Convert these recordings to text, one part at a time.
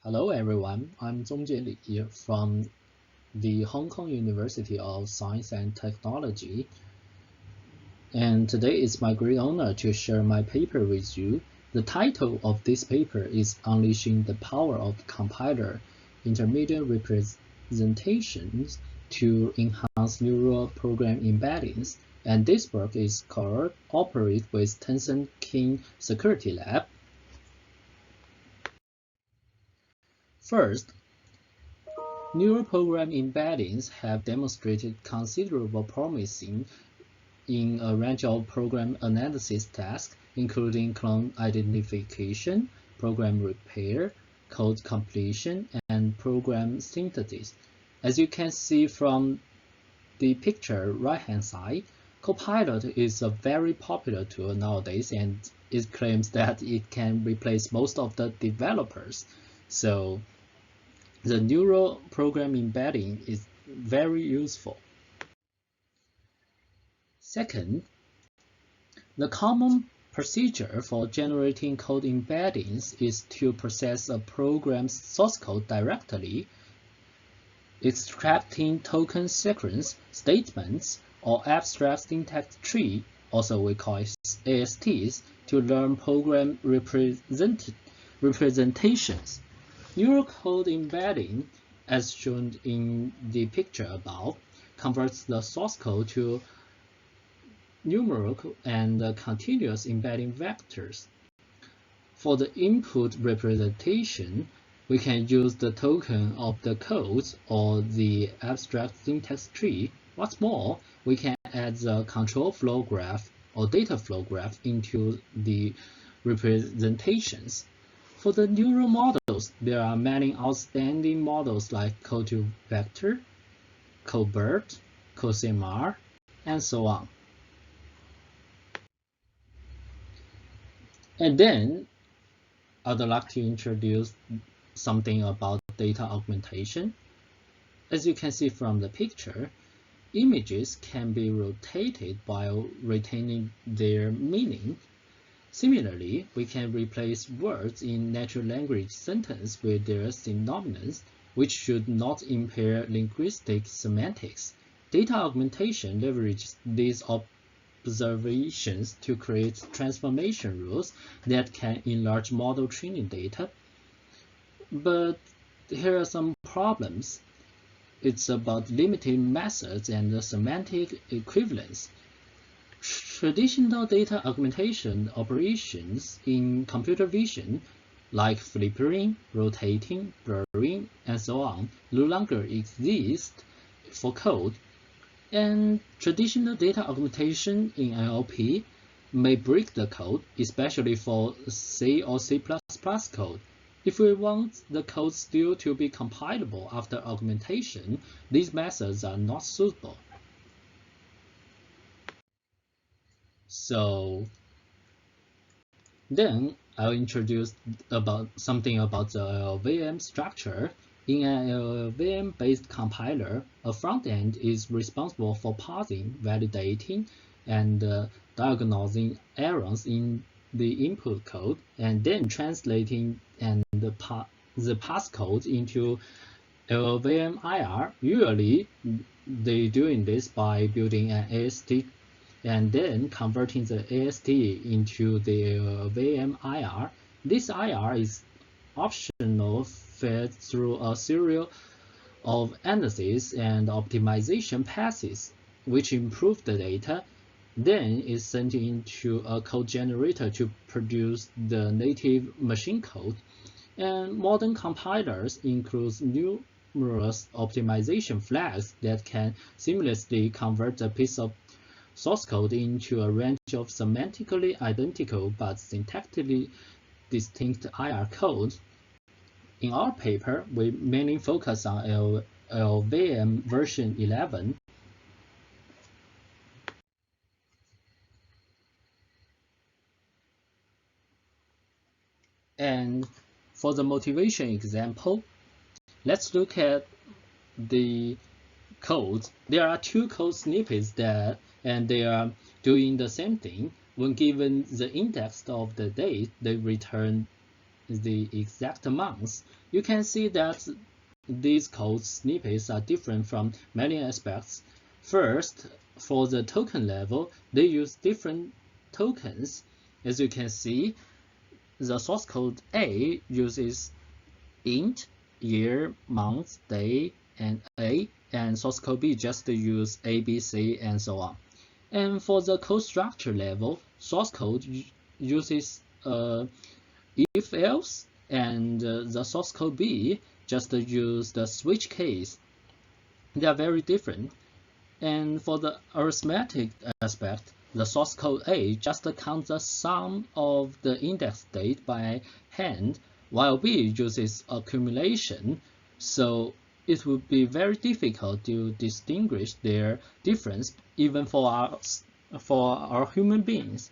Hello everyone, I'm Zongjie Li from the Hong Kong University of Science and Technology, and today it's my great honor to share my paper with you. The title of this paper is Unleashing the Power of Compiler Intermediate Representations to Enhance Neural Program Embeddings, and this work is cooperated with Tencent King Security Lab. First, neural program embeddings have demonstrated considerable promise in a range of program analysis tasks, including clone identification, program repair, code completion, and program synthesis. As you can see from the picture right-hand side, Copilot is a very popular tool nowadays, and it claims that it can replace most of the developers. So the neural program embedding is very useful. Second, the common procedure for generating code embeddings is to process a program's source code directly, extracting token sequence, statements, or abstract syntax tree, also we call it ASTs, to learn program representations. Neural code embedding, as shown in the picture above, converts the source code to numeric and continuous embedding vectors. For the input representation, we can use the token of the code or the abstract syntax tree. What's more, we can add the control flow graph or data flow graph into the representations. For the neural models, there are many outstanding models like Code2Vector, CodeBERT, CodeCMR, and so on. And then, I'd like to introduce something about data augmentation. As you can see from the picture, images can be rotated while retaining their meaning. Similarly, we can replace words in natural language sentence with their synonyms, which should not impair linguistic semantics. Data augmentation leverages these observations to create transformation rules that can enlarge model training data. But here are some problems. It's about limited methods and semantic equivalence. Traditional data augmentation operations in computer vision, like flipping, rotating, blurring, and so on, no longer exist for code. And traditional data augmentation in NLP may break the code, especially for C or C++ code. If we want the code still to be compilable after augmentation, these methods are not suitable. So then I'll introduce something about the LLVM structure. In an LLVM-based compiler, a front end is responsible for parsing, validating, and diagnosing errors in the input code, and then translating the passcode into LLVM IR. Usually, they're doing this by building an AST and then converting the AST into the VMIR. This IR is optional fed through a series of analysis and optimization passes, which improve the data, then is sent into a code generator to produce the native machine code. And modern compilers include numerous optimization flags that can seamlessly convert a piece of source code into a range of semantically identical but syntactically distinct IR code. In our paper, we mainly focus on LLVM version 11. And for the motivation example, let's look at the code. There are two code snippets and they are doing the same thing. When given the index of the date, they return the exact amounts, you can see that these code snippets are different from many aspects. First, for the token level, they use different tokens. As you can see, the source code A uses int, year, month, day, and A, and source code B just use A, B, C, and so on. And for the code structure level, source code uses if else, and the source code B just use the switch case. They are very different. And for the arithmetic aspect, the source code A just counts the sum of the index date by hand, while B uses accumulation. So it would be very difficult to distinguish their difference even for our human beings.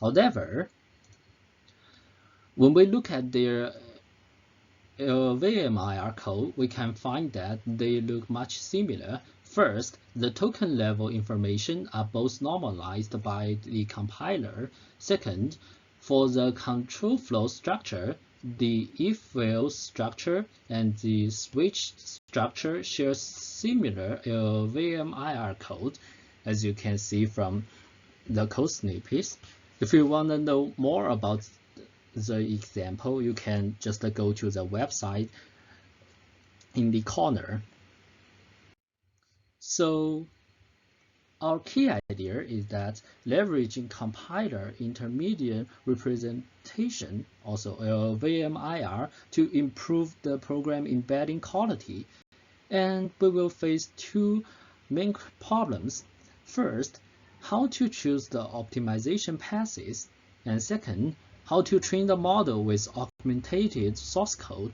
However, when we look at their LVMIR code, we can find that they look much similar. First, the token level information are both normalized by the compiler. Second, for the control flow structure, the if-else structure and the switch structure share similar LVMIR code, as you can see from the code snippets. If you want to know more about the example, you can just go to the website in the corner. So our key idea is that leveraging compiler intermediate representation, also LVMIR, to improve the program embedding quality. And we will face two main problems. First, how to choose the optimization passes, and second, how to train the model with augmented source code.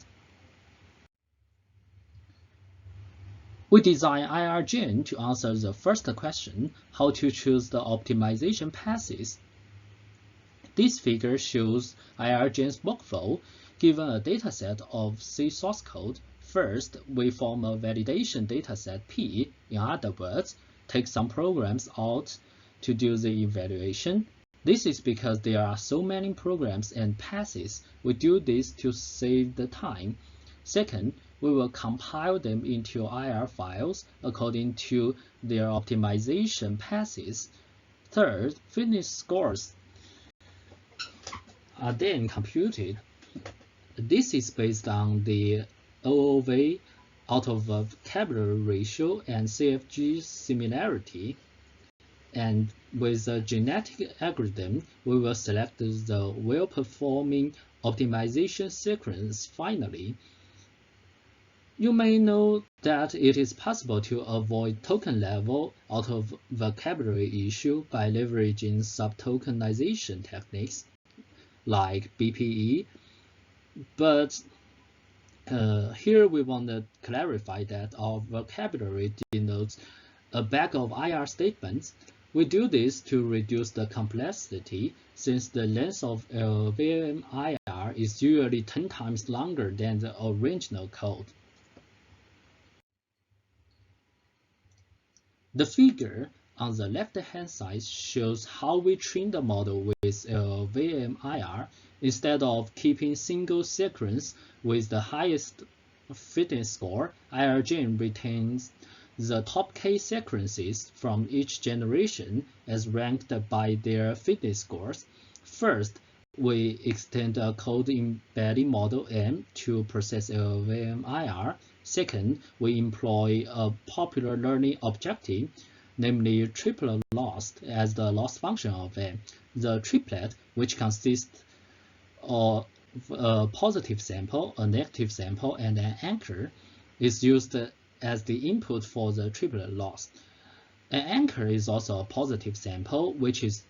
We designed IRGen to answer the first question, how to choose the optimization passes. This figure shows IRGen's workflow. Given a dataset of C source code, first we form a validation dataset P, in other words, take some programs out to do the evaluation. This is because there are so many programs and passes. We do this to save the time. Second, we will compile them into IR files according to their optimization passes. Third, fitness scores are then computed. This is based on the OOV out of vocabulary ratio and CFG similarity. And with a genetic algorithm, we will select the well-performing optimization sequence finally. You may know that it is possible to avoid token level out of vocabulary issue by leveraging subtokenization techniques like BPE, but here we want to clarify that our vocabulary denotes a bag of IR statements. We do this to reduce the complexity, since the length of LVMIR is usually 10 times longer than the original code. The figure on the left-hand side shows how we train the model with LVMIR. Instead of keeping single sequence with the highest fitness score, IRGen retains the top K sequences from each generation as ranked by their fitness scores. First, we extend a code embedding model M to process LVMIR. Second, we employ a popular learning objective, namely triplet loss, as the loss function of M. The triplet, which consists of a positive sample, a negative sample, and an anchor, is used as the input for the triplet loss. An anchor is also a positive sample, which is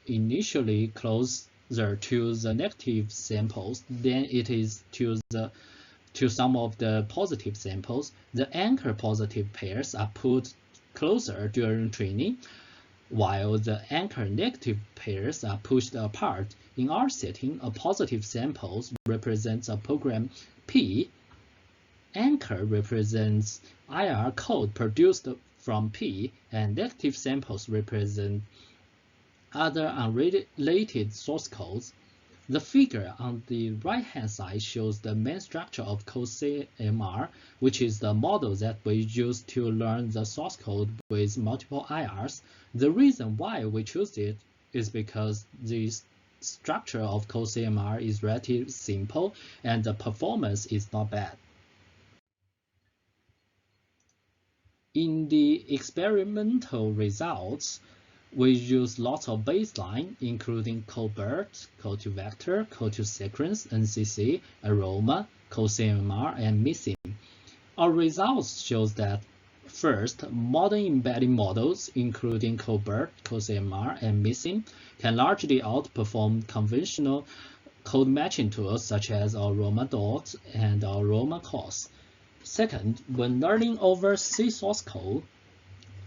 initially closer to the negative samples than it is to some of the positive samples. The anchor positive pairs are put closer during training, while the anchor negative pairs are pushed apart. In our setting, a positive sample represents a program P. Anchor represents IR code produced from P, and negative samples represent other unrelated source codes. The figure on the right-hand side shows the main structure of CodeCMR, which is the model that we use to learn the source code with multiple IRs. The reason why we choose it is because the structure of CodeCMR is relatively simple and the performance is not bad. In the experimental results, we use lots of baseline, including CodeBERT, Code2Vector, Code2Sequence, NCC, Aroma, CodeCMR, and Missing. Our results shows that first, modern embedding models, including CodeBERT, CodeCMR, and Missing, can largely outperform conventional code matching tools such as Aroma Dot and Aroma Cos. Second, when learning over C source code,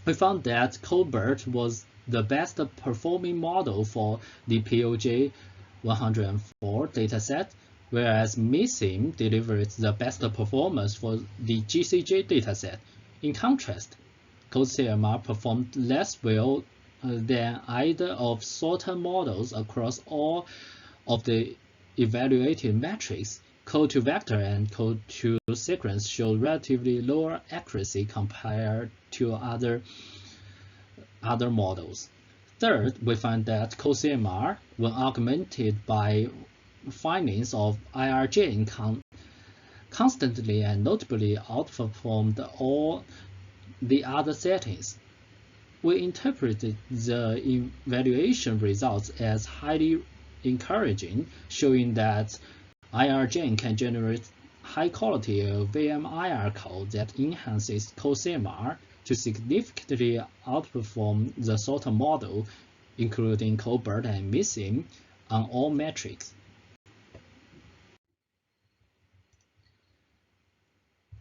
we found that CodeBERT was the best performing model for the POJ 104 dataset, whereas Missing delivered the best performance for the GCJ dataset. In contrast, CodeCMR performed less well than either of sorted models across all of the evaluated metrics. Code2Vector and Code2Sequence show relatively lower accuracy compared to other models. Third, we find that CodeCMR, when augmented by findings of IRJ, constantly and notably outperformed all the other settings. We interpreted the evaluation results as highly encouraging, showing that IRJ can generate high-quality VMIR code that enhances CodeCMR to significantly outperform the sorted model, including CodeBERT and Missing, on all metrics.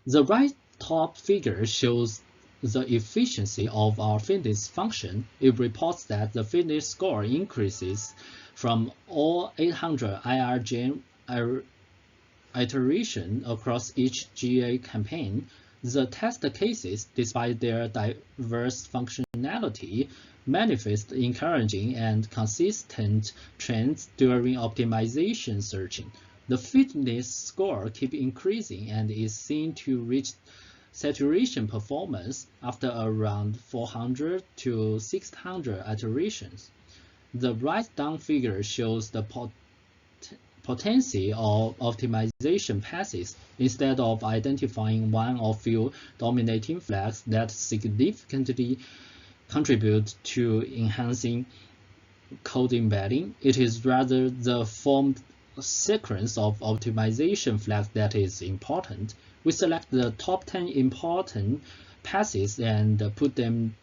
The right top figure shows the efficiency of our fitness function. It reports that the fitness score increases from all 800 IRJ iteration across each GA campaign. The test cases, despite their diverse functionality, manifest encouraging and consistent trends during optimization searching. The fitness score keeps increasing and is seen to reach saturation performance after around 400 to 600 iterations. The right down figure shows the potency of optimization passes instead of identifying one or few dominating flags that significantly contribute to enhancing code embedding. It is rather the formed sequence of optimization flags that is important. We select the top 10 important passes and put them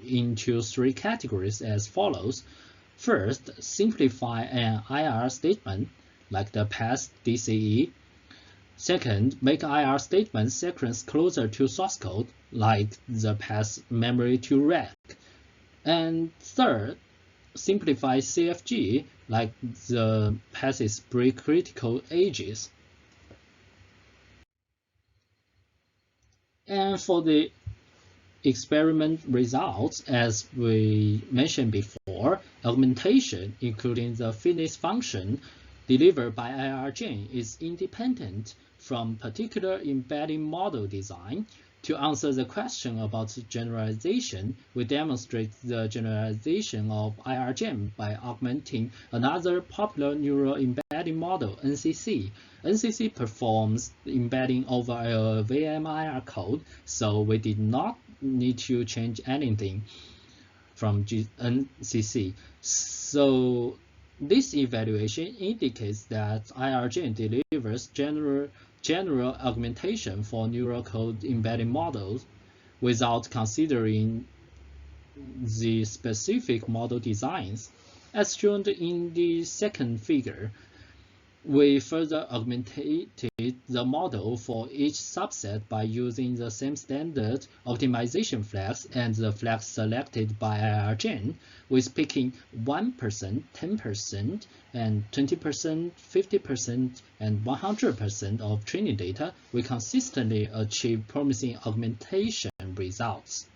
into three categories as follows. First, simplify an IR statement like the pass DCE. Second, make IR statement sequence closer to source code like the pass memory to rack. And third, simplify CFG like the passes pre-critical edges. And for the experiment results, as we mentioned before, augmentation, including the fitness function delivered by IRJ, is independent from particular embedding model design. To answer the question about generalization, we demonstrate the generalization of IRGEM by augmenting another popular neural embedding model, NCC. NCC performs embedding over a VMIR code, so we did not need to change anything from NCC. So this evaluation indicates that IRGEM delivers general augmentation for neural code embedding models without considering the specific model designs. As shown in the second figure, we further augmented the model for each subset by using the same standard optimization flags and the flags selected by IRGEM, with picking 1%, 10%, and 20%, 50%, and 100% of training data. We consistently achieve promising augmentation results.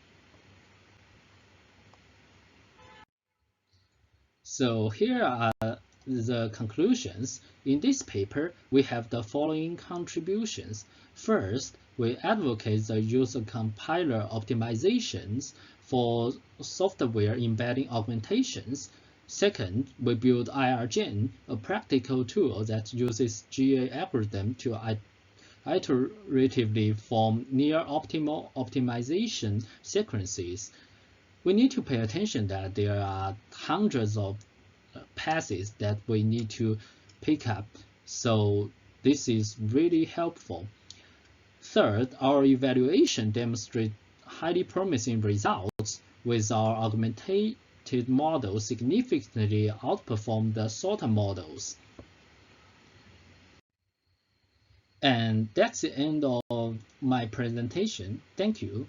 So here are the conclusions, in this paper, we have the following contributions. First, we advocate the use of compiler optimizations for software embedding augmentations. Second, we build IRGen, a practical tool that uses GA algorithm to iteratively form near-optimal optimization sequences. We need to pay attention that there are hundreds of passes that we need to pick up, so this is really helpful. Third, our evaluation demonstrates highly promising results with our augmented models significantly outperform the sorter models. And that's the end of my presentation. Thank you.